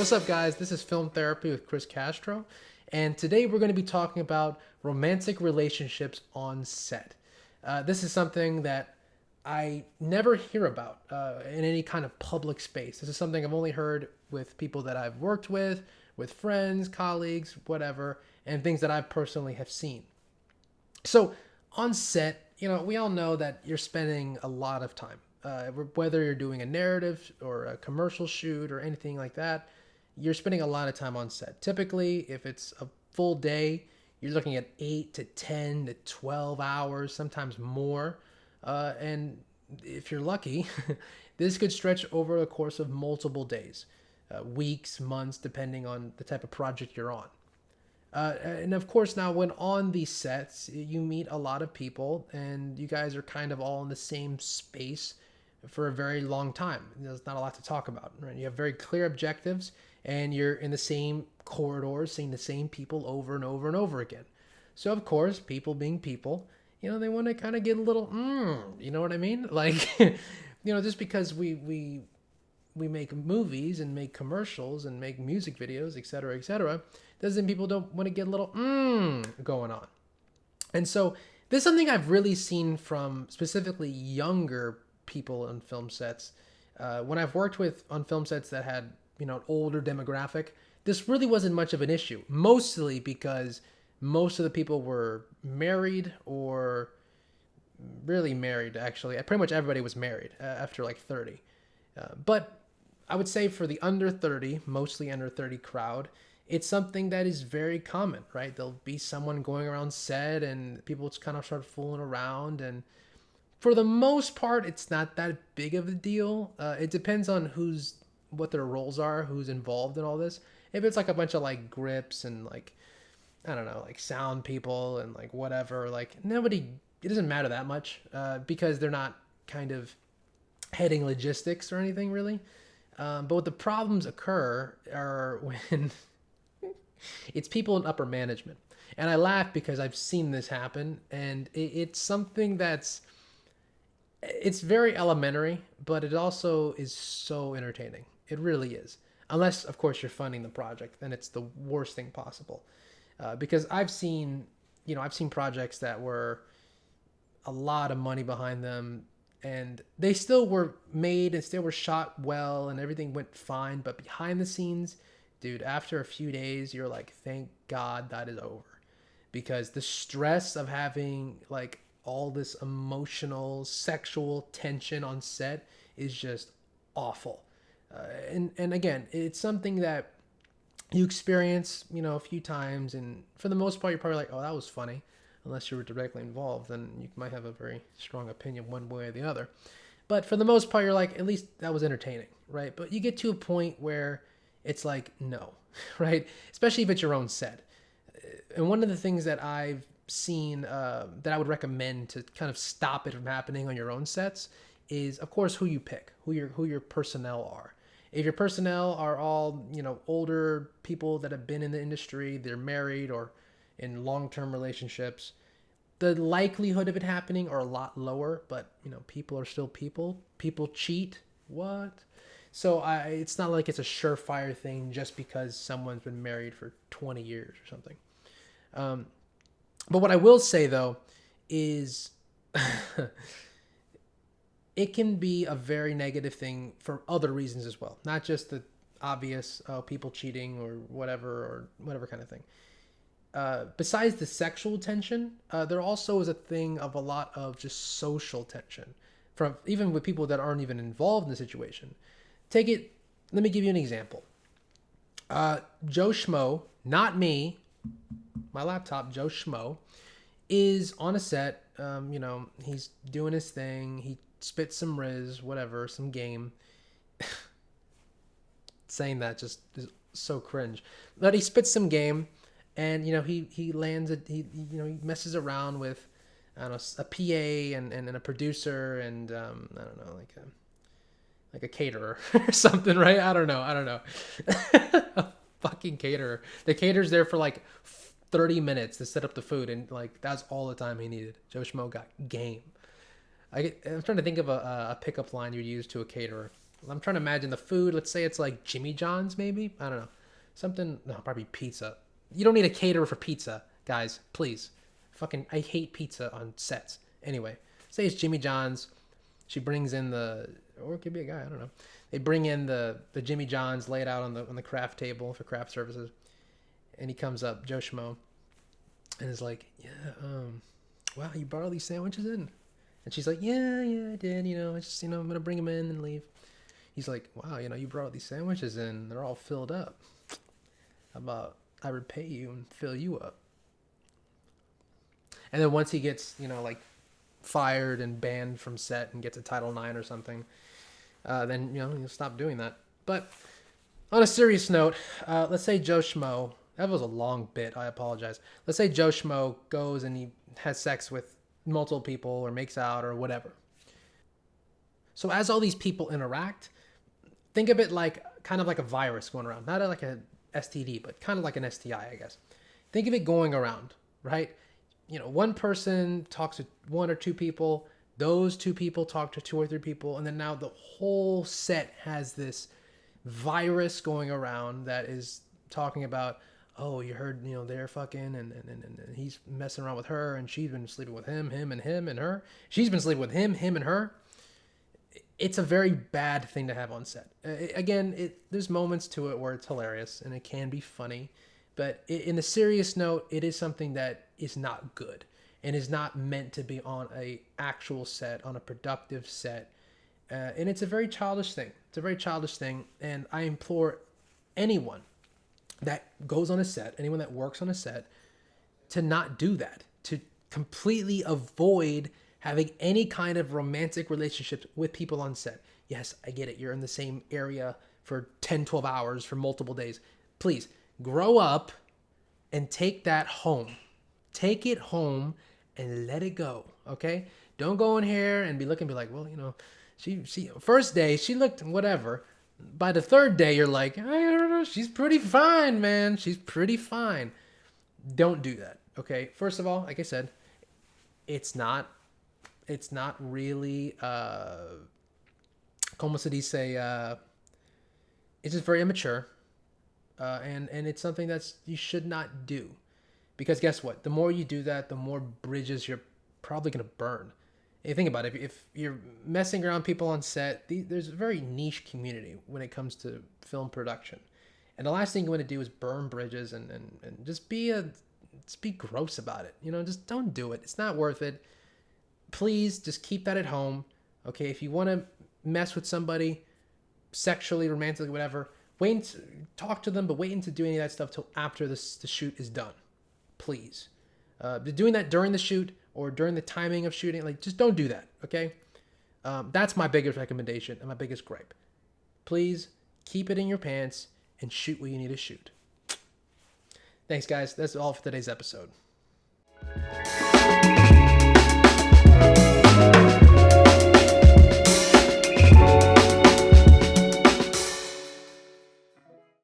What's up, guys? This is Film Therapy with Chris Castro, and today we're going to be talking about romantic relationships on set. This is something that I never hear about in any kind of public space. This is something I've only heard with people that I've worked with friends, colleagues, whatever, and things that I personally have seen. So on set, we all know that you're spending a lot of time. Whether you're doing a narrative or a commercial shoot or anything like that, you're spending a lot of time on set. Typically, if it's a full day, you're looking at 8 to 10 to 12 hours, sometimes more. And if you're lucky, this could stretch over the course of multiple days, weeks, months, depending on the type of project you're on. And of course, now when on these sets, you meet a lot of people and you guys are kind of all in the same space for a very long time. There's not a lot to talk about, right? You have very clear objectives and you're in the same corridors, seeing the same people over and over and over again. So of course, people being people, they want to kind of get a little, you know what I mean? Like, just because we make movies and make commercials and make music videos, et cetera, doesn't mean people don't want to get a little going on. And so this is something I've really seen from specifically younger people on film sets. When I've worked on film sets that had, an older demographic, this really wasn't much of an issue, mostly because most of the people were married or really married, actually. Pretty much everybody was married after like 30. But I would say for the under 30, mostly under 30 crowd, it's something that is very common, right? There'll be someone going around set and people just kind of start fooling around. And for the most part, it's not that big of a deal. It depends on what their roles are, who's involved in all this. If it's like a bunch of like grips and like, I don't know, like sound people and like whatever, like it doesn't matter that much because they're not kind of heading logistics or anything really. But what the problems occur are when it's people in upper management. And I laugh because I've seen this happen, and it's something it's very elementary, but it also is so entertaining. It really is. Unless, of course, you're funding the project, then it's the worst thing possible. Because I've seen projects that were a lot of money behind them, and they still were made and still were shot well and everything went fine. But behind the scenes, dude, after a few days, you're like, thank God that is over. Because the stress of having like all this emotional, sexual tension on set is just awful. And again, it's something that you experience, a few times. And for the most part, you're probably like, oh, that was funny. Unless you were directly involved, then you might have a very strong opinion one way or the other. But for the most part, you're like, at least that was entertaining, right? But you get to a point where it's like, no, right? Especially if it's your own set. And one of the things that I've seen that I would recommend to kind of stop it from happening on your own sets is, of course, who you pick, who your personnel are. If your personnel are all, older people that have been in the industry, they're married or in long-term relationships, the likelihood of it happening are a lot lower, but people are still people. People cheat. What? So it's not like it's a surefire thing just because someone's been married for 20 years or something. But what I will say though is it can be a very negative thing for other reasons as well. Not just the obvious, people cheating or whatever kind of thing. Besides the sexual tension, there also is a thing of a lot of just social tension from even with people that aren't even involved in the situation. Let me give you an example. Joe Schmo, not me, my laptop, Joe Schmo, is on a set. He's doing his thing. He spits some riz, whatever, some game. Saying that just is so cringe. But he spits some game. And, he lands it, he messes around with, I don't know, a PA and a producer and, I don't know, like a caterer or something, right? I don't know. A fucking caterer. The caterer's there for like 30 minutes to set up the food, and like that's all the time he needed. Joe Schmo got game. I'm trying to think of a pickup line you'd use to a caterer. I'm trying to imagine the food. Let's say it's like Jimmy John's, maybe. I don't know. Something. No, probably pizza. You don't need a caterer for pizza, guys. Please. Fucking, I hate pizza on sets. Anyway, say it's Jimmy John's. She brings in the, or it could be a guy. I don't know. They bring in the Jimmy John's, lay it out on the craft table for craft services, and he comes up, Joe Schmo, and is like, yeah, wow, you brought all these sandwiches in. And she's like, yeah, I did. I just, I'm going to bring them in and leave. He's like, wow, you brought all these sandwiches in. They're all filled up. How about I repay you and fill you up? And then once he gets, like fired and banned from set and gets a Title IX or something, then, he'll stop doing that. But on a serious note, let's say Joe Schmo, that was a long bit. I apologize. Let's say Joe Schmo goes and he has sex with multiple people or makes out or whatever. So as all these people interact, think of it like kind of like a virus going around, not like a STD, but kind of like an STI, I guess. Think of it going around, right? One person talks to one or two people, those two people talk to two or three people, and then now the whole set has this virus going around that is talking about, oh, you heard, they're fucking, and he's messing around with her, and she's been sleeping with him and her. She's been sleeping with him and her. It's a very bad thing to have on set. Again, there's moments to it where it's hilarious, and it can be funny. But in a serious note, it is something that is not good, and is not meant to be on a actual set, on a productive set. And it's a very childish thing. It's a very childish thing, and I implore anyone that goes on a set, anyone that works on a set, to not do that, to completely avoid having any kind of romantic relationships with people on set. Yes, I get it. You're in the same area for 10, 12 hours for multiple days. Please grow up and take that home. Take it home and let it go. Okay? Don't go in here and be like, well, she first day she looked whatever. By the third day, you're like, I don't know, she's pretty fine, man. She's pretty fine. Don't do that, okay? First of all, like I said, it's not really, como se dice, it's just very immature, and it's something you should not do. Because guess what? The more you do that, the more bridges you're probably going to burn. You think about it, if you're messing around people on set, there's a very niche community when it comes to film production. And the last thing you want to do is burn bridges and just be gross about it. Just don't do it. It's not worth it. Please just keep that at home. Okay, if you want to mess with somebody sexually, romantically, whatever, talk to them, but wait to do any of that stuff till after the shoot is done. Please. Doing that during the shoot or during the timing of shooting, just don't do that, okay? That's my biggest recommendation and my biggest gripe. Please keep it in your pants and shoot what you need to shoot. Thanks, guys. That's all for today's episode.